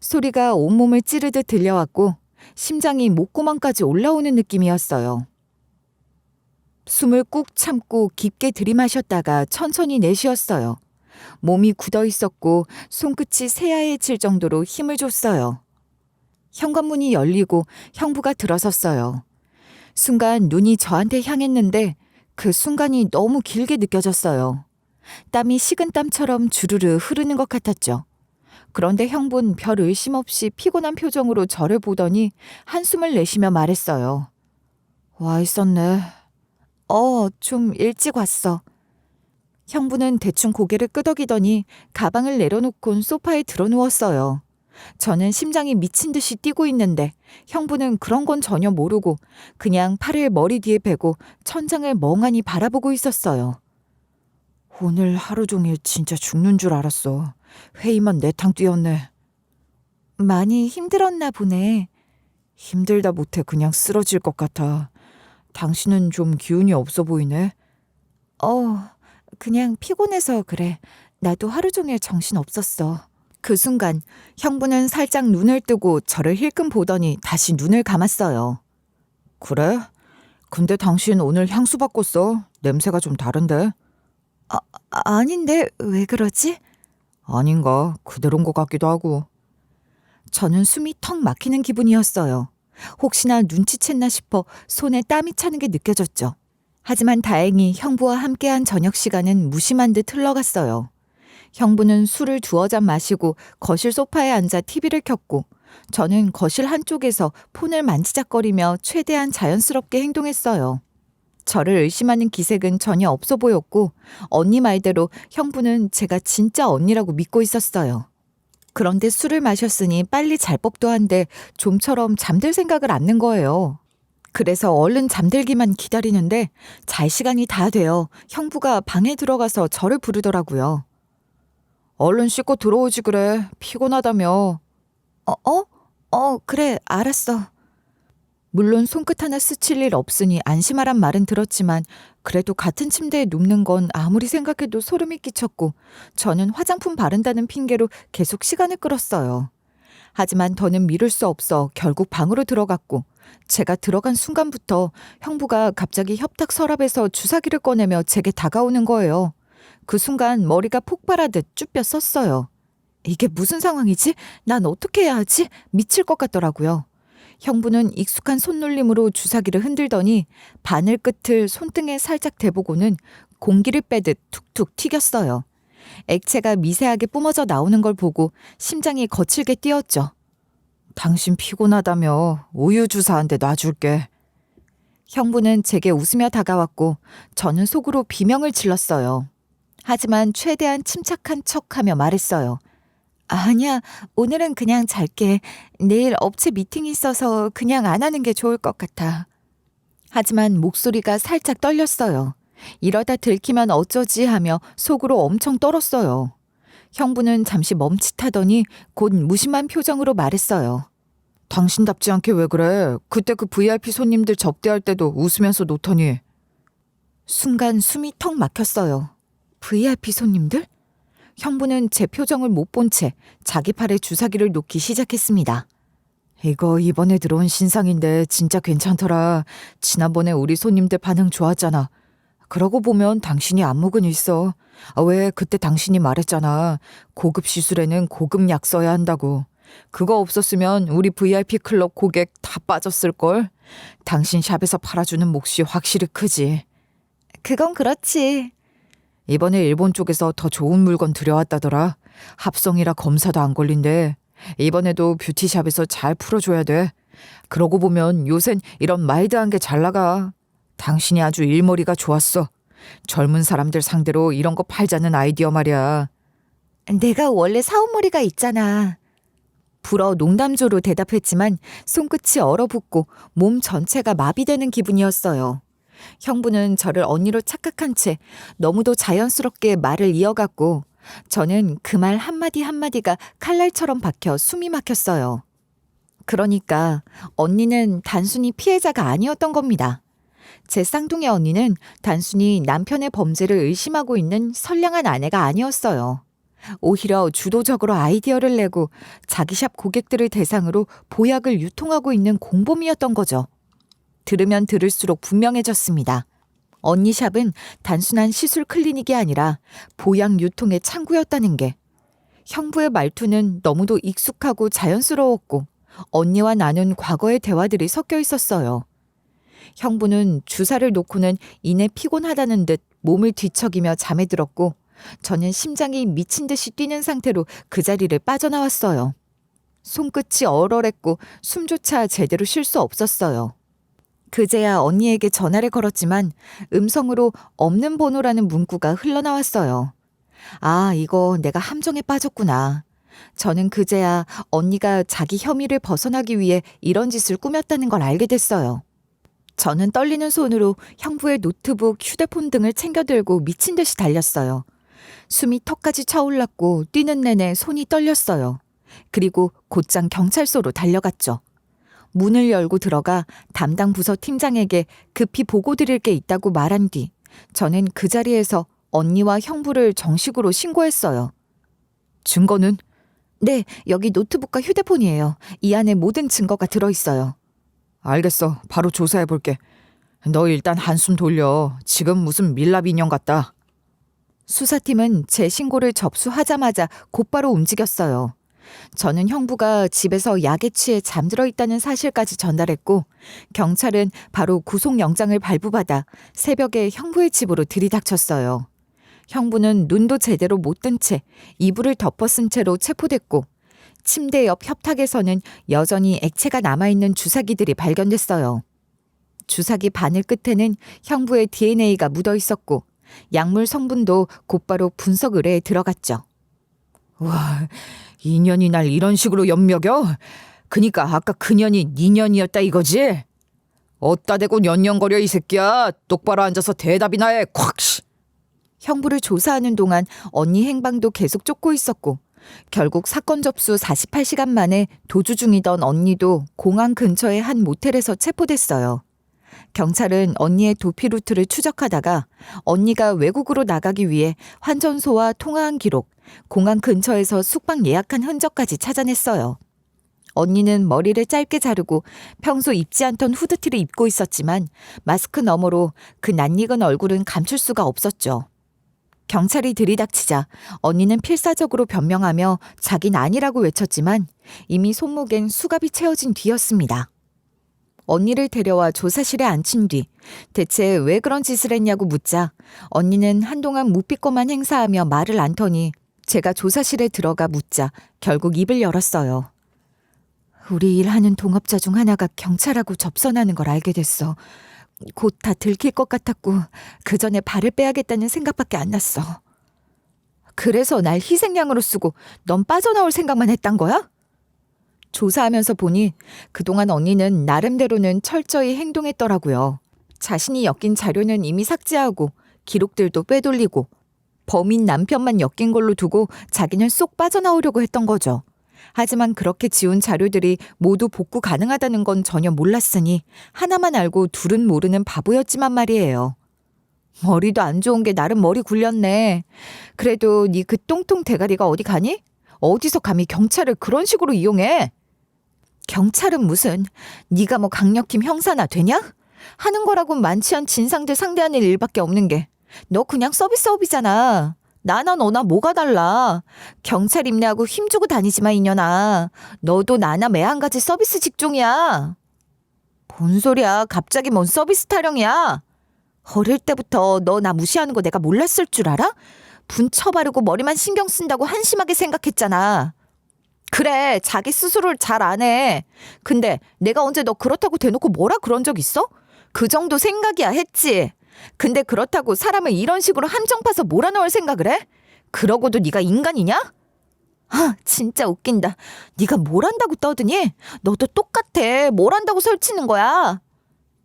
소리가 온몸을 찌르듯 들려왔고 심장이 목구멍까지 올라오는 느낌이었어요. 숨을 꾹 참고 깊게 들이마셨다가 천천히 내쉬었어요. 몸이 굳어 있었고 손끝이 새하얘질 정도로 힘을 줬어요. 현관문이 열리고 형부가 들어섰어요. 순간 눈이 저한테 향했는데 그 순간이 너무 길게 느껴졌어요. 땀이 식은 땀처럼 주르르 흐르는 것 같았죠. 그런데 형부는 별 의심 없이 피곤한 표정으로 저를 보더니 한숨을 내쉬며 말했어요. 와 있었네. 좀 일찍 왔어. 형부는 대충 고개를 끄덕이더니 가방을 내려놓곤 소파에 드러누웠어요. 저는 심장이 미친 듯이 뛰고 있는데 형부는 그런 건 전혀 모르고 그냥 팔을 머리 뒤에 베고 천장을 멍하니 바라보고 있었어요. 오늘 하루 종일 진짜 죽는 줄 알았어. 회의만 내탕 뛰었네. 많이 힘들었나 보네. 힘들다 못해 그냥 쓰러질 것 같아. 당신은 좀 기운이 없어 보이네. 그냥 피곤해서 그래. 나도 하루 종일 정신 없었어. 그 순간 형부는 살짝 눈을 뜨고 저를 힐끔 보더니 다시 눈을 감았어요. 그래? 근데 당신 오늘 향수 바꿨어. 냄새가 좀 다른데. 아닌데 왜 그러지? 아닌가 그대로인 것 같기도 하고. 저는 숨이 턱 막히는 기분이었어요. 혹시나 눈치챘나 싶어 손에 땀이 차는 게 느껴졌죠. 하지만 다행히 형부와 함께한 저녁 시간은 무심한 듯 흘러갔어요. 형부는 술을 두어 잔 마시고 거실 소파에 앉아 TV를 켰고 저는 거실 한쪽에서 폰을 만지작거리며 최대한 자연스럽게 행동했어요. 저를 의심하는 기색은 전혀 없어 보였고 언니 말대로 형부는 제가 진짜 언니라고 믿고 있었어요. 그런데 술을 마셨으니 빨리 잘 법도 한데 좀처럼 잠들 생각을 않는 거예요. 그래서 얼른 잠들기만 기다리는데 잘 시간이 다 되어 형부가 방에 들어가서 저를 부르더라고요. 얼른 씻고 들어오지 그래. 피곤하다며. 그래, 알았어. 물론 손끝 하나 스칠 일 없으니 안심하란 말은 들었지만 그래도 같은 침대에 눕는 건 아무리 생각해도 소름이 끼쳤고 저는 화장품 바른다는 핑계로 계속 시간을 끌었어요. 하지만 더는 미룰 수 없어 결국 방으로 들어갔고 제가 들어간 순간부터 형부가 갑자기 협탁 서랍에서 주사기를 꺼내며 제게 다가오는 거예요. 그 순간 머리가 폭발하듯 쭈뼛 섰어요. 이게 무슨 상황이지? 난 어떻게 해야 하지? 미칠 것 같더라고요. 형부는 익숙한 손놀림으로 주사기를 흔들더니 바늘 끝을 손등에 살짝 대보고는 공기를 빼듯 툭툭 튀겼어요. 액체가 미세하게 뿜어져 나오는 걸 보고 심장이 거칠게 뛰었죠. 당신 피곤하다며 우유 주사 한 대 놔줄게. 형부는 제게 웃으며 다가왔고 저는 속으로 비명을 질렀어요. 하지만 최대한 침착한 척하며 말했어요. 아니야, 오늘은 그냥 잘게. 내일 업체 미팅이 있어서 그냥 안 하는 게 좋을 것 같아. 하지만 목소리가 살짝 떨렸어요. 이러다 들키면 어쩌지 하며 속으로 엄청 떨었어요. 형부는 잠시 멈칫하더니 곧 무심한 표정으로 말했어요. 당신답지 않게 왜 그래? 그때 그 VIP 손님들 접대할 때도 웃으면서 놓더니. 순간 숨이 턱 막혔어요. VIP 손님들? 형부는 제 표정을 못 본 채 자기 팔에 주사기를 놓기 시작했습니다. 이거 이번에 들어온 신상인데 진짜 괜찮더라. 지난번에 우리 손님들 반응 좋았잖아. 그러고 보면 당신이 안목은 있어. 왜 그때 당신이 말했잖아. 고급 시술에는 고급 약 써야 한다고. 그거 없었으면 우리 VIP 클럽 고객 다 빠졌을걸. 당신 샵에서 팔아주는 몫이 확실히 크지. 그건 그렇지. 이번에 일본 쪽에서 더 좋은 물건 들여왔다더라. 합성이라 검사도 안 걸린대. 이번에도 뷰티샵에서 잘 풀어줘야 돼. 그러고 보면 요샌 이런 마이드한 게 잘 나가. 당신이 아주 일머리가 좋았어. 젊은 사람들 상대로 이런 거 팔자는 아이디어 말이야. 내가 원래 사업머리가 있잖아. 불어 농담조로 대답했지만 손끝이 얼어붙고 몸 전체가 마비되는 기분이었어요. 형부는 저를 언니로 착각한 채 너무도 자연스럽게 말을 이어갔고 저는 그 말 한마디 한마디가 칼날처럼 박혀 숨이 막혔어요. 그러니까 언니는 단순히 피해자가 아니었던 겁니다. 제 쌍둥이 언니는 단순히 남편의 범죄를 의심하고 있는 선량한 아내가 아니었어요. 오히려 주도적으로 아이디어를 내고 자기 샵 고객들을 대상으로 보약을 유통하고 있는 공범이었던 거죠. 들으면 들을수록 분명해졌습니다. 언니 샵은 단순한 시술 클리닉이 아니라 보약 유통의 창구였다는 게. 형부의 말투는 너무도 익숙하고 자연스러웠고 언니와 나눈 과거의 대화들이 섞여 있었어요. 형부는 주사를 놓고는 이내 피곤하다는 듯 몸을 뒤척이며 잠에 들었고 저는 심장이 미친 듯이 뛰는 상태로 그 자리를 빠져나왔어요. 손끝이 얼얼했고 숨조차 제대로 쉴 수 없었어요. 그제야 언니에게 전화를 걸었지만 음성으로 없는 번호라는 문구가 흘러나왔어요. 아, 이거 내가 함정에 빠졌구나. 저는 그제야 언니가 자기 혐의를 벗어나기 위해 이런 짓을 꾸몄다는 걸 알게 됐어요. 저는 떨리는 손으로 형부의 노트북, 휴대폰 등을 챙겨들고 미친 듯이 달렸어요. 숨이 턱까지 차올랐고 뛰는 내내 손이 떨렸어요. 그리고 곧장 경찰서로 달려갔죠. 문을 열고 들어가 담당 부서 팀장에게 급히 보고 드릴 게 있다고 말한 뒤 저는 그 자리에서 언니와 형부를 정식으로 신고했어요. 증거는? 네, 여기 노트북과 휴대폰이에요. 이 안에 모든 증거가 들어있어요. 알겠어. 바로 조사해볼게. 너 일단 한숨 돌려. 지금 무슨 밀랍 인형 같다. 수사팀은 제 신고를 접수하자마자 곧바로 움직였어요. 저는 형부가 집에서 약에 취해 잠들어 있다는 사실까지 전달했고 경찰은 바로 구속영장을 발부받아 새벽에 형부의 집으로 들이닥쳤어요. 형부는 눈도 제대로 못 뜬 채 이불을 덮어 쓴 채로 체포됐고 침대 옆 협탁에서는 여전히 액체가 남아있는 주사기들이 발견됐어요. 주사기 바늘 끝에는 형부의 DNA가 묻어 있었고 약물 성분도 곧바로 분석 의뢰에 들어갔죠. 와, 인연이 날 이런 식으로 엿먹여? 그니까 아까 그년이 네 년이었다 이거지? 어따 대고 년년거려 이 새끼야. 똑바로 앉아서 대답이나 해. 콱! 씨. 형부를 조사하는 동안 언니 행방도 계속 쫓고 있었고 결국 사건 접수 48시간 만에 도주 중이던 언니도 공항 근처의 한 모텔에서 체포됐어요. 경찰은 언니의 도피 루트를 추적하다가 언니가 외국으로 나가기 위해 환전소와 통화한 기록, 공항 근처에서 숙박 예약한 흔적까지 찾아냈어요. 언니는 머리를 짧게 자르고 평소 입지 않던 후드티를 입고 있었지만 마스크 너머로 그 낯익은 얼굴은 감출 수가 없었죠. 경찰이 들이닥치자 언니는 필사적으로 변명하며 자긴 아니라고 외쳤지만 이미 손목엔 수갑이 채워진 뒤였습니다. 언니를 데려와 조사실에 앉힌 뒤 대체 왜 그런 짓을 했냐고 묻자 언니는 한동안 묵비권만 행사하며 말을 안 터니 제가 조사실에 들어가 묻자 결국 입을 열었어요. 우리 일하는 동업자 중 하나가 경찰하고 접선하는 걸 알게 됐어. 곧 다 들킬 것 같았고 그 전에 발을 빼야겠다는 생각밖에 안 났어. 그래서 날 희생양으로 쓰고 넌 빠져나올 생각만 했단 거야? 조사하면서 보니 그동안 언니는 나름대로는 철저히 행동했더라고요. 자신이 엮인 자료는 이미 삭제하고 기록들도 빼돌리고 범인 남편만 엮인 걸로 두고 자기는 쏙 빠져나오려고 했던 거죠. 하지만 그렇게 지운 자료들이 모두 복구 가능하다는 건 전혀 몰랐으니 하나만 알고 둘은 모르는 바보였지만 말이에요. 머리도 안 좋은 게 나름 머리 굴렸네. 그래도 네 그 똥통 대가리가 어디 가니? 어디서 감히 경찰을 그런 식으로 이용해? 경찰은 무슨 네가 뭐 강력팀 형사나 되냐? 하는 거라곤 많지 않은 진상들 상대하는 일밖에 없는 게 너 그냥 서비스업이잖아. 나나 너나 뭐가 달라. 경찰 임대하고 힘주고 다니지마 이년아. 너도 나나 매한가지 서비스 직종이야. 뭔 소리야. 갑자기 뭔 서비스 타령이야. 어릴 때부터 너 나 무시하는 거 내가 몰랐을 줄 알아? 분쳐 바르고 머리만 신경 쓴다고 한심하게 생각했잖아. 그래, 자기 스스로를 잘 안 해. 근데 내가 언제 너 그렇다고 대놓고 뭐라 그런 적 있어? 그 정도 생각이야 했지. 근데 그렇다고 사람을 이런 식으로 함정 파서 몰아넣을 생각을 해? 그러고도 네가 인간이냐? 아, 진짜 웃긴다. 네가 뭘 한다고 떠드니? 너도 똑같아. 뭘 한다고 설치는 거야?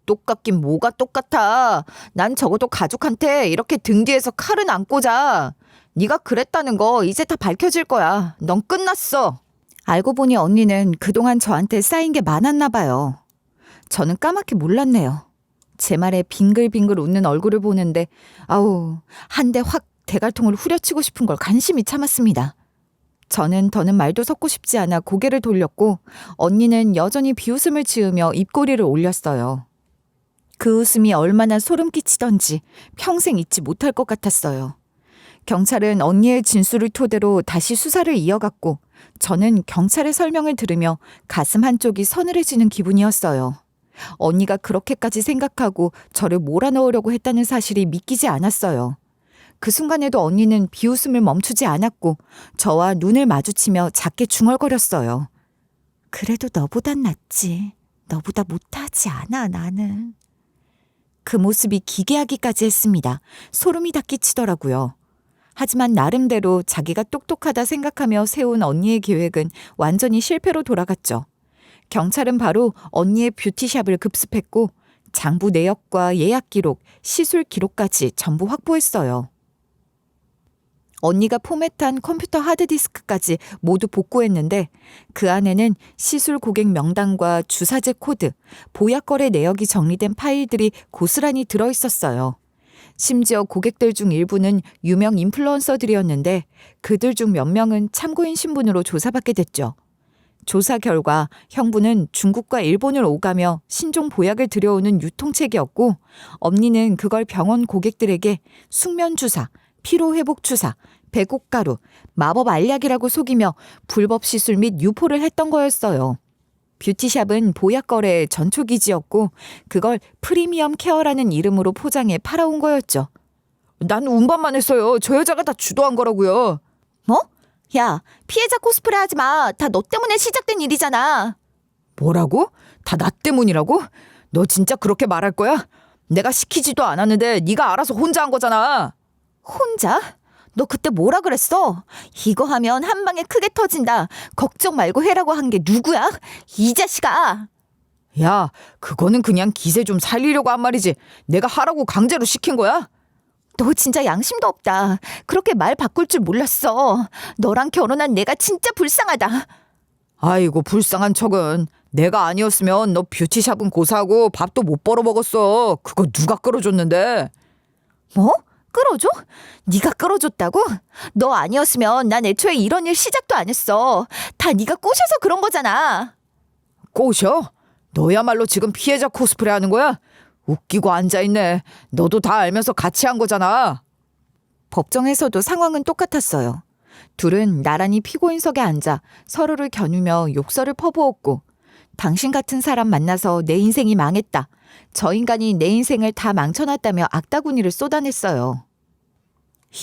똑같긴 뭐가 똑같아. 난 적어도 가족한테 이렇게 등 뒤에서 칼은 안 꽂아. 네가 그랬다는 거 이제 다 밝혀질 거야. 넌 끝났어. 알고 보니 언니는 그동안 저한테 쌓인 게 많았나 봐요. 저는 까맣게 몰랐네요. 제 말에 빙글빙글 웃는 얼굴을 보는데 아우, 한 대 확 대갈통을 후려치고 싶은 걸 간신히 참았습니다. 저는 더는 말도 섞고 싶지 않아 고개를 돌렸고 언니는 여전히 비웃음을 지으며 입꼬리를 올렸어요. 그 웃음이 얼마나 소름 끼치던지 평생 잊지 못할 것 같았어요. 경찰은 언니의 진술을 토대로 다시 수사를 이어갔고 저는 경찰의 설명을 들으며 가슴 한쪽이 서늘해지는 기분이었어요. 언니가 그렇게까지 생각하고 저를 몰아넣으려고 했다는 사실이 믿기지 않았어요. 그 순간에도 언니는 비웃음을 멈추지 않았고 저와 눈을 마주치며 작게 중얼거렸어요. 그래도 너보단 낫지. 너보다 못하지 않아 나는. 그 모습이 기괴하기까지 했습니다. 소름이 다 끼치더라고요. 하지만 나름대로 자기가 똑똑하다 생각하며 세운 언니의 계획은 완전히 실패로 돌아갔죠. 경찰은 바로 언니의 뷰티샵을 급습했고 장부 내역과 예약 기록, 시술 기록까지 전부 확보했어요. 언니가 포맷한 컴퓨터 하드디스크까지 모두 복구했는데 그 안에는 시술 고객 명단과 주사제 코드, 보약 거래 내역이 정리된 파일들이 고스란히 들어있었어요. 심지어 고객들 중 일부는 유명 인플루언서들이었는데 그들 중 몇 명은 참고인 신분으로 조사받게 됐죠. 조사 결과 형부는 중국과 일본을 오가며 신종 보약을 들여오는 유통책이었고 언니는 그걸 병원 고객들에게 숙면주사, 피로회복 주사, 배곡가루, 마법 알약이라고 속이며 불법 시술 및 유포를 했던 거였어요. 뷰티샵은 보약 거래의 전초기지였고 그걸 프리미엄 케어라는 이름으로 포장해 팔아온 거였죠. 난 운반만 했어요. 저 여자가 다 주도한 거라고요. 뭐? 야, 피해자 코스프레 하지 마. 다 너 때문에 시작된 일이잖아. 뭐라고? 다 나 때문이라고? 너 진짜 그렇게 말할 거야? 내가 시키지도 않았는데 네가 알아서 혼자 한 거잖아. 혼자? 너 그때 뭐라 그랬어? 이거 하면 한 방에 크게 터진다. 걱정 말고 해라고 한 게 누구야? 이 자식아. 야, 그거는 그냥 기세 좀 살리려고 한 말이지. 내가 하라고 강제로 시킨 거야? 너 진짜 양심도 없다. 그렇게 말 바꿀 줄 몰랐어. 너랑 결혼한 내가 진짜 불쌍하다. 아이고, 불쌍한 척은. 내가 아니었으면 너 뷰티샵은 고사하고 밥도 못 벌어 먹었어. 그거 누가 끌어줬는데? 뭐? 끌어줘? 네가 끌어줬다고? 너 아니었으면 난 애초에 이런 일 시작도 안 했어. 다 네가 꼬셔서 그런 거잖아. 꼬셔? 너야말로 지금 피해자 코스프레 하는 거야? 웃기고 앉아있네. 너도 다 알면서 같이 한 거잖아. 법정에서도 상황은 똑같았어요. 둘은 나란히 피고인석에 앉아 서로를 겨누며 욕설을 퍼부었고 당신 같은 사람 만나서 내 인생이 망했다. 저 인간이 내 인생을 다 망쳐놨다며 악다구니를 쏟아냈어요.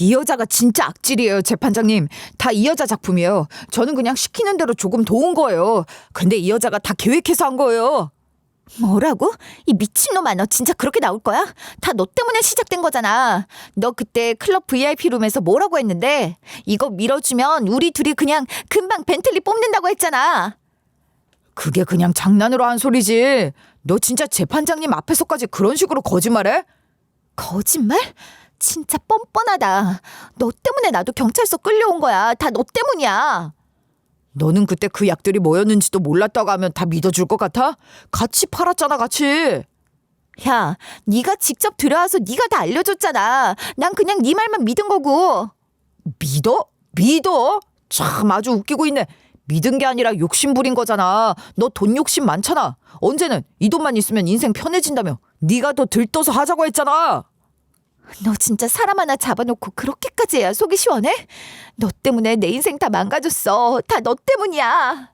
이 여자가 진짜 악질이에요, 재판장님. 다 이 여자 작품이에요. 저는 그냥 시키는 대로 조금 도운 거예요. 근데 이 여자가 다 계획해서 한 거예요. 뭐라고? 이 미친놈아, 너 진짜 그렇게 나올 거야? 다 너 때문에 시작된 거잖아. 너 그때 클럽 VIP 룸에서 뭐라고 했는데? 이거 밀어주면 우리 둘이 그냥 금방 벤틀리 뽑는다고 했잖아. 그게 그냥 장난으로 한 소리지. 너 진짜 재판장님 앞에서까지 그런 식으로 거짓말해? 거짓말? 진짜 뻔뻔하다. 너 때문에 나도 경찰서 끌려온 거야. 다 너 때문이야. 너는 그때 그 약들이 뭐였는지도 몰랐다고 하면 다 믿어줄 것 같아? 같이 팔았잖아, 같이. 야, 네가 직접 들어와서 네가 다 알려줬잖아. 난 그냥 네 말만 믿은 거고. 믿어? 믿어? 참 아주 웃기고 있네. 믿은 게 아니라 욕심 부린 거잖아. 너 돈 욕심 많잖아. 언제는 이 돈만 있으면 인생 편해진다며. 네가 더 들떠서 하자고 했잖아. 너 진짜 사람 하나 잡아놓고 그렇게까지 해야 속이 시원해? 너 때문에 내 인생 다 망가졌어. 다 너 때문이야.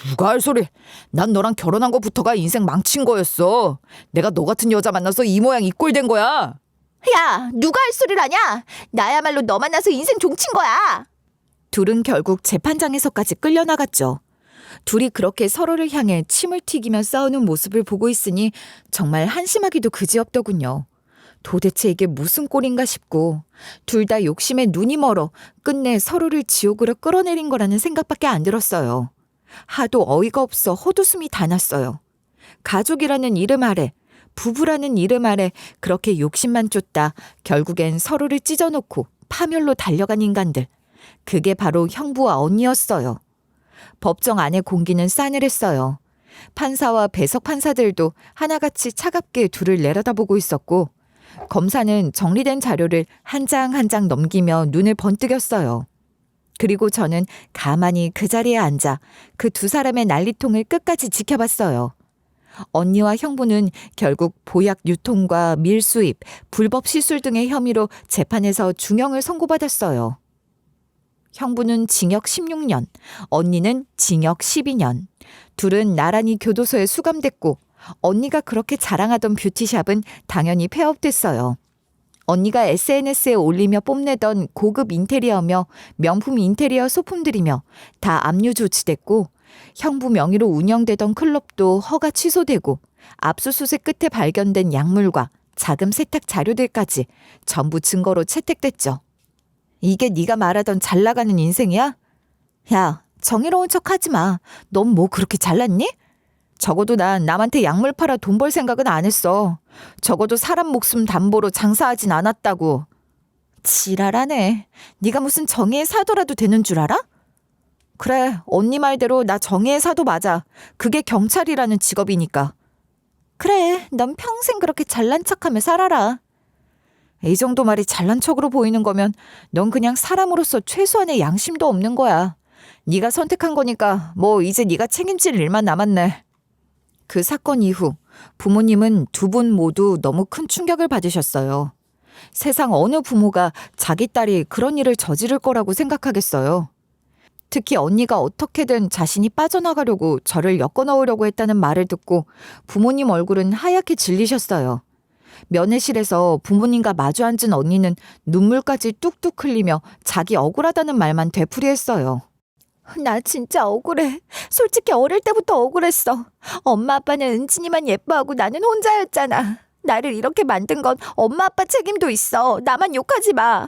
누가 할 소리. 난 너랑 결혼한 거부터가 인생 망친 거였어. 내가 너 같은 여자 만나서 이 모양 이 꼴 된 거야. 야, 누가 할 소리를 하냐? 나야말로 너 만나서 인생 종친 거야. 둘은 결국 재판장에서까지 끌려나갔죠. 둘이 그렇게 서로를 향해 침을 튀기며 싸우는 모습을 보고 있으니 정말 한심하기도 그지없더군요. 도대체 이게 무슨 꼴인가 싶고 둘 다 욕심에 눈이 멀어 끝내 서로를 지옥으로 끌어내린 거라는 생각밖에 안 들었어요. 하도 어이가 없어 헛웃음이 다 났어요. 가족이라는 이름 아래, 부부라는 이름 아래 그렇게 욕심만 쫓다 결국엔 서로를 찢어놓고 파멸로 달려간 인간들. 그게 바로 형부와 언니였어요. 법정 안의 공기는 싸늘했어요. 판사와 배석 판사들도 하나같이 차갑게 둘을 내려다보고 있었고 검사는 정리된 자료를 한 장 한 장 넘기며 눈을 번뜩였어요. 그리고 저는 가만히 그 자리에 앉아 그 두 사람의 난리통을 끝까지 지켜봤어요. 언니와 형부는 결국 보약 유통과 밀수입, 불법 시술 등의 혐의로 재판에서 중형을 선고받았어요. 형부는 징역 16년, 언니는 징역 12년. 둘은 나란히 교도소에 수감됐고 언니가 그렇게 자랑하던 뷰티샵은 당연히 폐업됐어요. 언니가 SNS에 올리며 뽐내던 고급 인테리어며 명품 인테리어 소품들이며 다 압류 조치됐고 형부 명의로 운영되던 클럽도 허가 취소되고 압수수색 끝에 발견된 약물과 자금 세탁 자료들까지 전부 증거로 채택됐죠. 이게 네가 말하던 잘 나가는 인생이야? 야, 정의로운 척 하지 마. 넌 뭐 그렇게 잘났니? 적어도 난 남한테 약물 팔아 돈 벌 생각은 안 했어. 적어도 사람 목숨 담보로 장사하진 않았다고. 지랄하네. 네가 무슨 정의의 사도라도 되는 줄 알아? 그래, 언니 말대로 나 정의의 사도 맞아. 그게 경찰이라는 직업이니까. 그래, 넌 평생 그렇게 잘난 척하며 살아라. 이 정도 말이 잘난 척으로 보이는 거면 넌 그냥 사람으로서 최소한의 양심도 없는 거야. 네가 선택한 거니까 뭐 이제 네가 책임질 일만 남았네. 그 사건 이후 부모님은 두 분 모두 너무 큰 충격을 받으셨어요. 세상 어느 부모가 자기 딸이 그런 일을 저지를 거라고 생각하겠어요. 특히 언니가 어떻게든 자신이 빠져나가려고 저를 엮어 넣으려고 했다는 말을 듣고 부모님 얼굴은 하얗게 질리셨어요. 면회실에서 부모님과 마주 앉은 언니는 눈물까지 뚝뚝 흘리며 자기 억울하다는 말만 되풀이했어요. 나 진짜 억울해. 솔직히 어릴 때부터 억울했어. 엄마 아빠는 은진이만 예뻐하고 나는 혼자였잖아. 나를 이렇게 만든 건 엄마 아빠 책임도 있어. 나만 욕하지 마.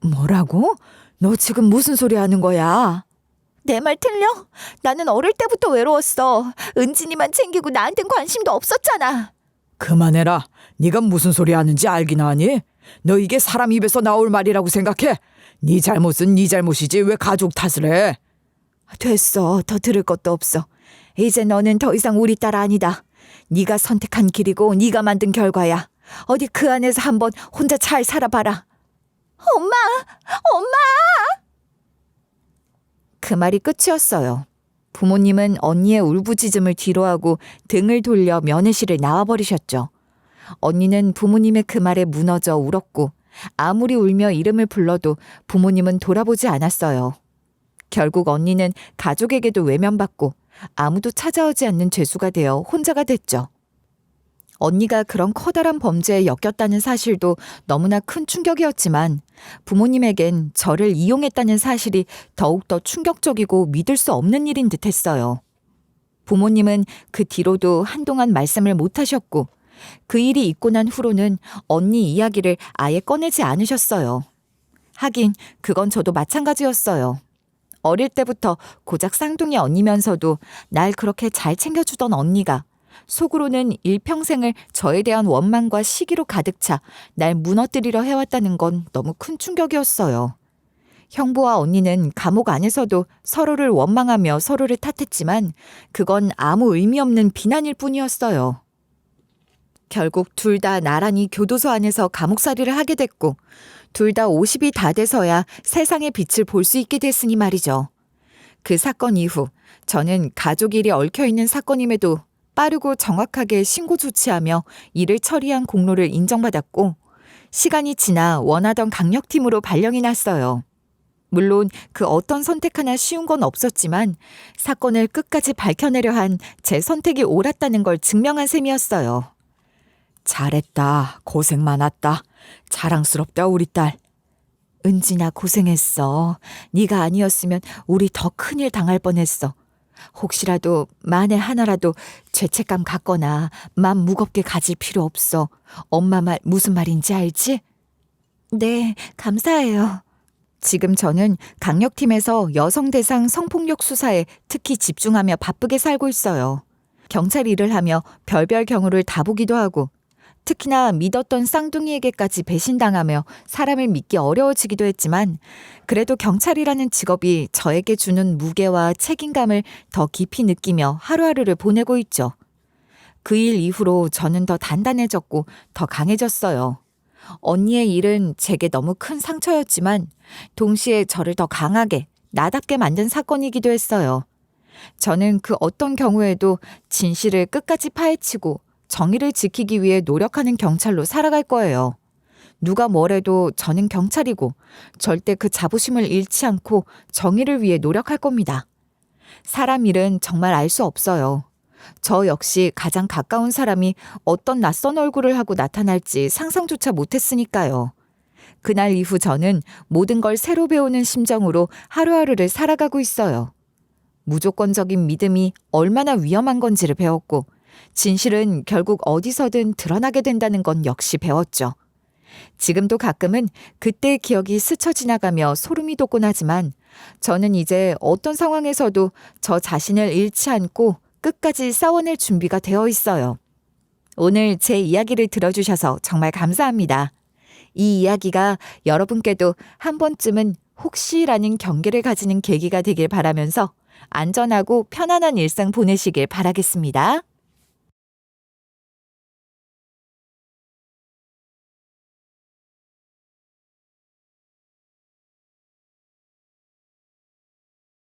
뭐라고? 너 지금 무슨 소리 하는 거야? 내 말 틀려? 나는 어릴 때부터 외로웠어. 은진이만 챙기고 나한텐 관심도 없었잖아. 그만해라. 네가 무슨 소리 하는지 알긴 하니? 너 이게 사람 입에서 나올 말이라고 생각해? 네 잘못은 네 잘못이지 왜 가족 탓을 해? 됐어. 더 들을 것도 없어. 이제 너는 더 이상 우리 딸 아니다. 네가 선택한 길이고 네가 만든 결과야. 어디 그 안에서 한번 혼자 잘 살아봐라. 엄마! 엄마! 그 말이 끝이었어요. 부모님은 언니의 울부짖음을 뒤로하고 등을 돌려 면회실을 나와버리셨죠. 언니는 부모님의 그 말에 무너져 울었고 아무리 울며 이름을 불러도 부모님은 돌아보지 않았어요. 결국 언니는 가족에게도 외면받고 아무도 찾아오지 않는 죄수가 되어 혼자가 됐죠. 언니가 그런 커다란 범죄에 엮였다는 사실도 너무나 큰 충격이었지만 부모님에겐 저를 이용했다는 사실이 더욱더 충격적이고 믿을 수 없는 일인 듯 했어요. 부모님은 그 뒤로도 한동안 말씀을 못 하셨고 그 일이 있고 난 후로는 언니 이야기를 아예 꺼내지 않으셨어요. 하긴 그건 저도 마찬가지였어요. 어릴 때부터 고작 쌍둥이 언니면서도 날 그렇게 잘 챙겨주던 언니가 속으로는 일평생을 저에 대한 원망과 시기로 가득 차 날 무너뜨리려 해왔다는 건 너무 큰 충격이었어요. 형부와 언니는 감옥 안에서도 서로를 원망하며 서로를 탓했지만 그건 아무 의미 없는 비난일 뿐이었어요. 결국 둘 다 나란히 교도소 안에서 감옥살이를 하게 됐고 둘 다 50이 다 돼서야 세상의 빛을 볼 수 있게 됐으니 말이죠. 그 사건 이후 저는 가족 일이 얽혀있는 사건임에도 빠르고 정확하게 신고 조치하며 일을 처리한 공로를 인정받았고 시간이 지나 원하던 강력팀으로 발령이 났어요. 물론 그 어떤 선택 하나 쉬운 건 없었지만 사건을 끝까지 밝혀내려 한 제 선택이 옳았다는 걸 증명한 셈이었어요. 잘했다. 고생 많았다. 자랑스럽다 우리 딸. 은진아 고생했어. 네가 아니었으면 우리 더 큰일 당할 뻔했어. 혹시라도 만에 하나라도 죄책감 갖거나 맘 무겁게 가질 필요 없어. 엄마 말 무슨 말인지 알지? 네, 감사해요. 지금 저는 강력팀에서 여성 대상 성폭력 수사에 특히 집중하며 바쁘게 살고 있어요. 경찰 일을 하며 별별 경우를 다 보기도 하고 특히나 믿었던 쌍둥이에게까지 배신당하며 사람을 믿기 어려워지기도 했지만 그래도 경찰이라는 직업이 저에게 주는 무게와 책임감을 더 깊이 느끼며 하루하루를 보내고 있죠. 그 일 이후로 저는 더 단단해졌고 더 강해졌어요. 언니의 일은 제게 너무 큰 상처였지만 동시에 저를 더 강하게 나답게 만든 사건이기도 했어요. 저는 그 어떤 경우에도 진실을 끝까지 파헤치고 정의를 지키기 위해 노력하는 경찰로 살아갈 거예요. 누가 뭐래도 저는 경찰이고 절대 그 자부심을 잃지 않고 정의를 위해 노력할 겁니다. 사람 일은 정말 알 수 없어요. 저 역시 가장 가까운 사람이 어떤 낯선 얼굴을 하고 나타날지 상상조차 못했으니까요. 그날 이후 저는 모든 걸 새로 배우는 심정으로 하루하루를 살아가고 있어요. 무조건적인 믿음이 얼마나 위험한 건지를 배웠고 진실은 결국 어디서든 드러나게 된다는 건 역시 배웠죠. 지금도 가끔은 그때의 기억이 스쳐 지나가며 소름이 돋곤 하지만 저는 이제 어떤 상황에서도 저 자신을 잃지 않고 끝까지 싸워낼 준비가 되어 있어요. 오늘 제 이야기를 들어주셔서 정말 감사합니다. 이 이야기가 여러분께도 한 번쯤은 혹시라는 경계를 가지는 계기가 되길 바라면서 안전하고 편안한 일상 보내시길 바라겠습니다.